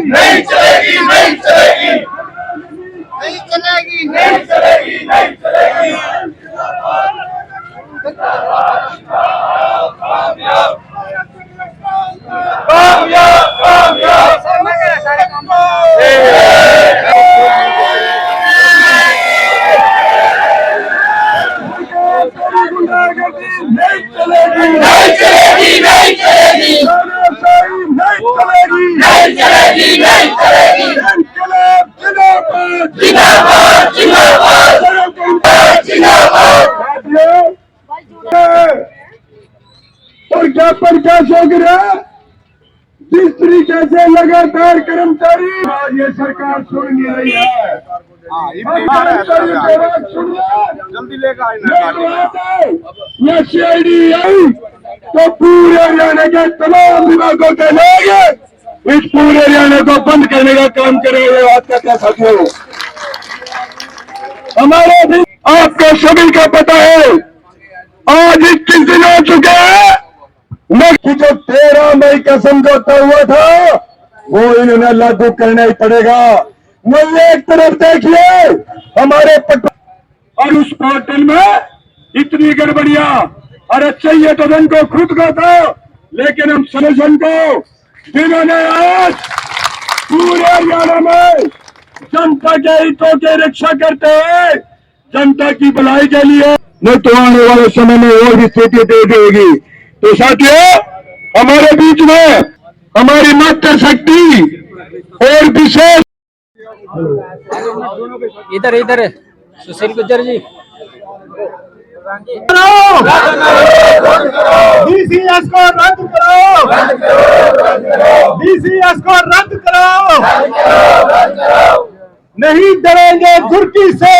नहीं चलेगी, नहीं चलेगी, नहीं चलेगी, नहीं चलेगी, नहीं चलेगी। कामयाब, कामयाब, कामयाब। नहीं चलेगी, नहीं चलेगी, नहीं चलेगी, नहीं चलेगी, नहीं चलेगी। जिंदाबाद, जिंदाबाद, जिंदाबाद। प्रज्ञापन क्या शोक रहा, जिस तरीके से लगातार कर्मचारी ये सरकार सुन नहीं रही है। जल्दी लेकर ये CID आई तो पूरे हरियाणा के तमाम विभागों के लोग इस पूरे हरियाणा को बंद करने का काम करेंगे। ये बात का क्या साथियों, हमारे भी आपको सभी का पता है आज 21 दिन हो चुके हैं कि जो 13 मई का समझौता हुआ था वो इन्होंने लागू करना ही पड़ेगा। मुझे एक तरफ देखिए हमारे और उस पोर्टल में इतनी गड़बड़ियां, अरे चाहिए तो धन को खुद को था, लेकिन हम संगठन को जिन्होंने आज पूरे हरियाणा में जनता के हितों की रक्षा करते हुए जनता की भलाई के लिए नहीं तो आने वाले समय में और भी स्थिति तेज होगी। तो साथियों हमारे बीच में हमारी मातृशक्ति और विशेष इधर इधर सुशील गुज्जर जी DCS को रद्द करो, DCS को रद्द करो, नहीं डरेंगे गुरकी से,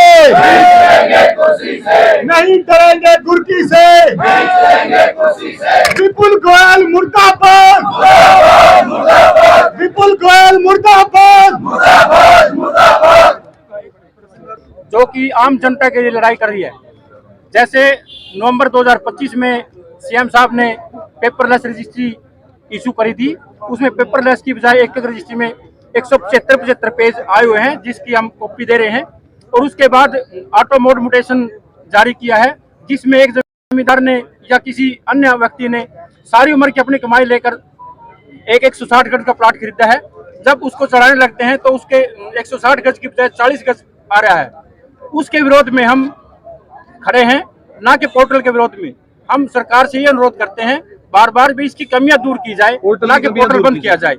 नहीं डरेंगे गुरकी से, विपुल गोयल मुर्दाबाद, विपुल गोयल मुर्दाबाद। जो कि आम जनता के लिए लड़ाई कर रही है। जैसे नवंबर 2025 में सीएम साहब ने पेपरलेस रजिस्ट्री इशू करी थी, उसमें पेपरलेस की बजाय एक रजिस्ट्री में 175 पेज आए हुए हैं जिसकी हम कॉपी दे रहे हैं। और उसके बाद ऑटो मोड म्यूटेशन जारी किया है जिसमें एक जमींदार ने या किसी अन्य व्यक्ति ने सारी उम्र की अपनी कमाई लेकर एक 160 गज का प्लॉट खरीदा है। जब उसको चढ़ाने लगते हैं तो उसके 160 गज की बजाय 40 गज आ रहा है। उसके विरोध में हम खड़े हैं, ना कि पोर्टल के विरोध में। हम सरकार से ये अनुरोध करते हैं बार बार भी इसकी कमियां दूर की जाए, ना कि पोर्टल बंद किया जाए।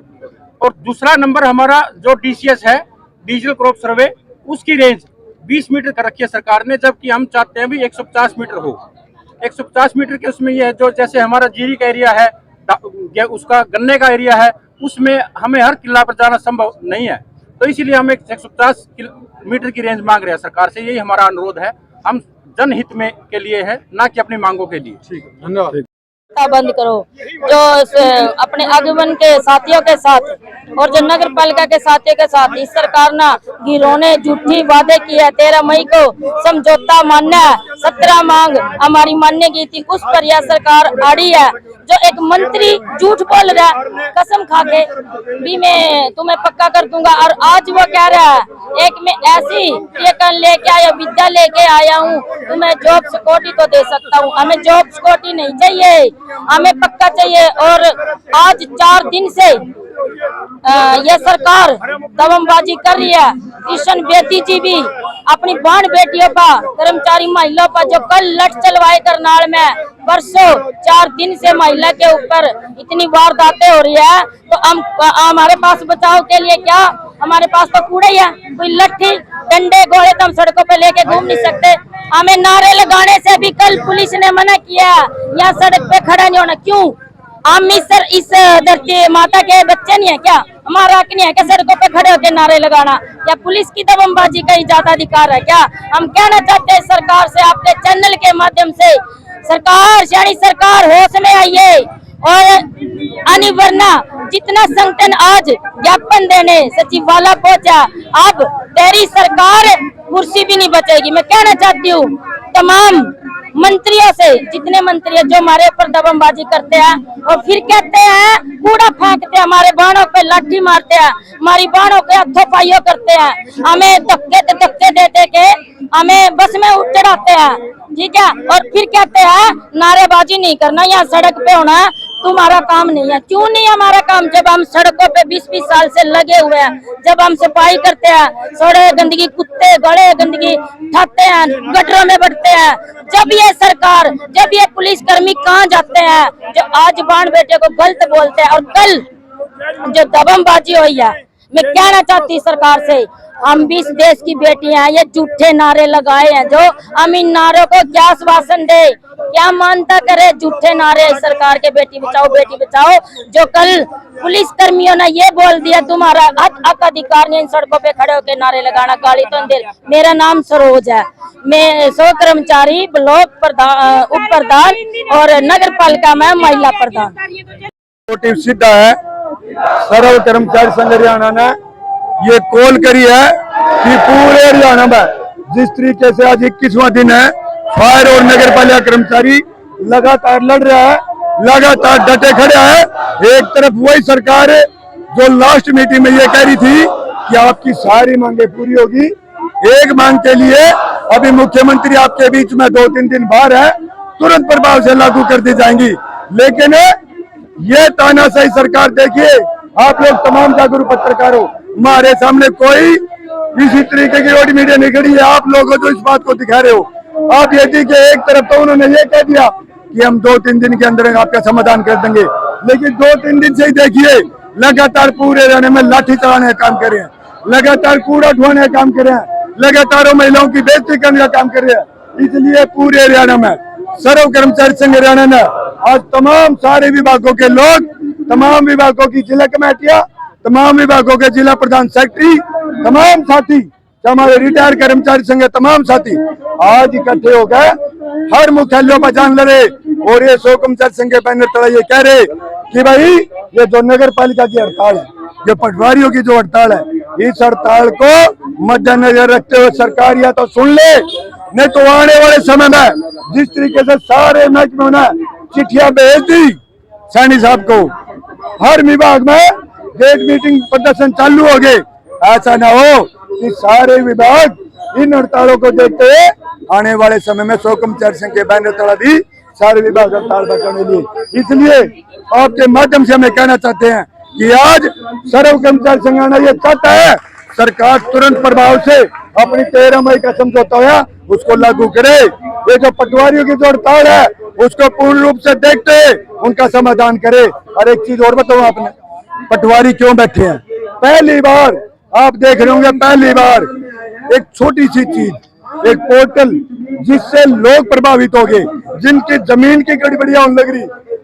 और दूसरा नंबर हमारा जो DCS है, डिजिटल क्रॉप सर्वे, उसकी रेंज 20 मीटर कर रखी है सरकार ने, जबकि हम चाहते हैं भी 150 मीटर हो। 150 मीटर के उसमें ये है जो जैसे हमारा जीरी का एरिया है, उसका गन्ने का एरिया है, उसमें हमें हर किला पर जाना संभव नहीं है। तो इसीलिए हम 150 मीटर की रेंज मांग रहे हैं सरकार से। यही हमारा अनुरोध है, हम जनहित में के लिए है, ना कि अपनी मांगों के लिए। ठीक है, धन्यवाद। बंद करो जो अपने आगमन के साथियों के साथ और जो नगर पालिका के साथियों के साथ इस सरकार ने गिरोने झूठी वादे की है। 13 मई को समझौता मानना है, 17 मांग हमारी मानने की थी, उस पर यह सरकार अड़ी है। जो एक मंत्री झूठ बोल रहा है कसम खा के भी मैं तुम्हें पक्का कर दूंगा, और आज वो कह रहा है एक मैं ऐसी लेके आया, विद्या लेके आया हूँ, तुम्हें जॉब सिक्योरिटी तो दे सकता हूँ। हमें जॉब सिक्योरिटी नहीं चाहिए, हमें पक्का चाहिए। और आज 4 दिन से यह सरकार दमनबाजी कर रही है। किशन बेदी जी भी अपनी बहन बेटियों पर, कर्मचारी महिलाओं पर जो कल लठ चलवाए करनाल में, परसों 4 दिन से महिला के ऊपर इतनी वारदातें हो रही है। तो हम हमारे पास बचाव के लिए क्या, हमारे पास तो कूड़े ही है, कोई लट्ठी डंडे गोले तो हम सड़कों पे लेके घूम नहीं सकते। हमें नारे लगाने से भी कल पुलिस ने मना किया, यहाँ सड़क पे खड़ा नहीं होना। क्यों? हम इस धरती माता के बच्चे नहीं है क्या? हमारा हक नहीं है क्या सड़कों पे खड़े होकर नारे लगाना? क्या पुलिस की दबंगबाजी का ज्यादा अधिकार है क्या? हम कहना चाहते हैं सरकार से, आपके चैनल के माध्यम से, सरकार शानी सरकार होश में आइए और अनिवार्य जितना संगठन आज ज्ञापन देने सचिवालय पहुंचा, अब तेरी सरकार कुर्सी भी नहीं बचेगी। मैं कहना चाहती हूँ तमाम मंत्रियों से, जितने मंत्री है जो हमारे ऊपर दबंगबाजी करते हैं और फिर कहते हैं कूड़ा फेंकते हैं, हमारे बाणों पे लाठी मारते हैं, हमारी बाणों के हथों पाइयों करते हैं, हमें धक्के दे दे के हमें बस में चढ़ाते हैं, ठीक है। और फिर कहते हैं नारेबाजी नहीं करना, यहाँ सड़क पे होना है, तुम्हारा काम नहीं है। क्यों नहीं हमारा काम? जब हम सड़कों पे 20-20 साल से लगे हुए हैं, जब हम सफाई करते हैं, सड़े गंदगी, कुत्ते गड़े गंदगी उठाते हैं, गटरों में बढ़ते हैं, जब ये पुलिसकर्मी कहाँ जाते हैं जो आज बाण बेटे को गलत बोलते हैं। और कल जो दबंगबाजी हुई है, मैं कहना चाहती सरकार से, हम भी इस देश की बेटियां हैं, ये झूठे नारे लगाए हैं, जो हम इन नारों को क्या आश्वासन दे, क्या मानता करे झूठे नारे सरकार के बेटी बचाओ, जो कल पुलिस कर्मियों ने ये बोल दिया तुम्हारा हक अधिकार नहीं इन सड़कों पे खड़े होकर नारे लगाना, गाली तो दे। मेरा नाम सरोज है, मैं 100 कर्मचारी ब्लॉक प्रधान, उप प्रधान और नगर पालिका में महिला प्रधान। मोटिव सीधा है, सर्व कर्मचारी संघ हरियाणा ने ये कॉल करी है कि पूरे हरियाणा में जिस तरीके से आज 21वां दिन है, फायर और नगर पालिका कर्मचारी लगातार लड़ रहा है, लगातार डटे खड़े हैं। एक तरफ वही सरकार जो लास्ट मीटिंग में ये कह रही थी कि आपकी सारी मांगे पूरी होगी, एक मांग के लिए अभी मुख्यमंत्री आपके बीच में 2-3 दिन बाहर है, तुरंत प्रभाव से लागू कर दी जाएंगी। लेकिन ये तानाशाही सरकार, देखिए आप लोग तमाम जागरूक पत्रकार हो, हमारे सामने कोई इसी तरीके की रोड मीडिया नहीं खड़ी है, आप लोग जो इस बात को दिखा रहे हो। आप ये थी कि एक तरफ तो उन्होंने ये कह दिया कि हम 2-3 दिन के अंदर आपका समाधान कर देंगे, लेकिन 2-3 दिन से ही देखिए लगातार पूरे हरियाणा में लाठी चलाने का काम कर रहे हैं, लगातार कूड़ा उठवाने का काम कर रहे हैं, लगातार महिलाओं की बेइज्जती करने का काम कर रहे हैं। इसलिए पूरे हरियाणा में सर्व कर्मचारी संघ हरियाणा ने आज तमाम सारे विभागों के लोग, तमाम विभागों की जिला कमेटियां, तमाम विभागों के जिला प्रधान सेक्रेटरी, तमाम साथी, हमारे रिटायर कर्मचारी संघ तमाम साथी आज इकट्ठे हो गए, हर मुख्यालयों पर जान लड़े और ये 100 कर्मचारी संघ के बैनर तले ये कह रहे कि भाई ये जो नगर पालिका की हड़ताल है, ये पटवारियों की जो हड़ताल है, इस हड़ताल को मद्देनजर रखते हुए सरकार या तो सुन ले, नहीं तो आने वाले समय में जिस तरीके से सारे महकमे ने चिट्ठियां भेज दी सैनी साहब को, हर विभाग में गेट मीटिंग प्रदर्शन चालू हो गए, ऐसा ना हो कि सारे विभाग इन हड़तालों को देखते हुए आने वाले समय में 100 कर्मचारी संघ के बैनर तला भी सारे विभाग हड़ताल पर करने लिए। इसलिए आपके माध्यम से हमें कहना चाहते हैं कि आज सर्व कर्मचारी संघ ये चाहता है सरकार तुरंत प्रभाव से अपनी 13 मई का समझौता हुआ उसको लागू करे। ये जो पटवारियों की जो हड़ताल है उसको पूर्ण रूप से देखते उनका समाधान करे। और एक चीज और बताऊं, आपने पटवारी क्यों बैठे हैं? पहली बार आप देख रहे होंगे, पहली बार एक छोटी सी चीज, एक पोर्टल जिससे लोग प्रभावित हो गए, जिनकी जमीन की गड़बड़ियां होने लग रही,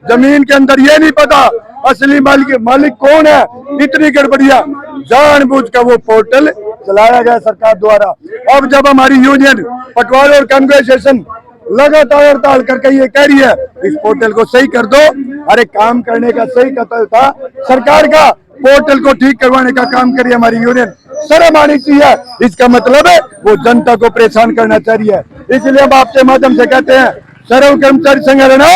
जमीन के अंदर ये नहीं पता असली मालिक कौन है, इतनी गड़बड़ियां, जानबूझकर वो पोर्टल चलाया गया सरकार द्वारा। अब जब हमारी यूनियन पटवारी और कांग्रेसेशन लगातार हड़ताल करके ये कह रही है इस पोर्टल को सही कर दो, अरे काम करने का सही कतल था सरकार का, पोर्टल को ठीक करवाने का काम करिए हमारी यूनियन, शर्म आनी चाहिए। इसका मतलब है वो जनता को परेशान करना चाहिए। इसलिए हम आपके माध्यम से कहते हैं सर्व कर्मचारी संघ हरियाणा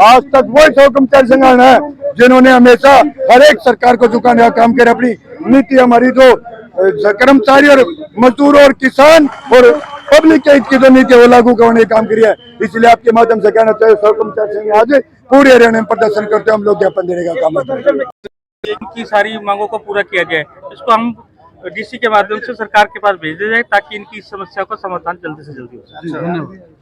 आज तक वो 100 कर्मचारी संघ है जिन्होंने हमेशा हर एक सरकार को झुकाने का काम किया, अपनी नीति हमारी जो कर्मचारी और मजदूर और किसान और पब्लिक के हित की जो नीति वो लागू करने का काम किया है। इसलिए आपके माध्यम से कहना चाहिए 100 कर्मचारी संघ आज पूरे हरियाणा में प्रदर्शन करते हम लोग ज्ञापन देने का काम करते हैं। इनकी सारी मांगों को पूरा किया जाए, इसको हम डीसी के माध्यम से सरकार के पास भेज दिया जाए ताकि इनकी समस्या का समाधान जल्दी से जल्दी हो जाए।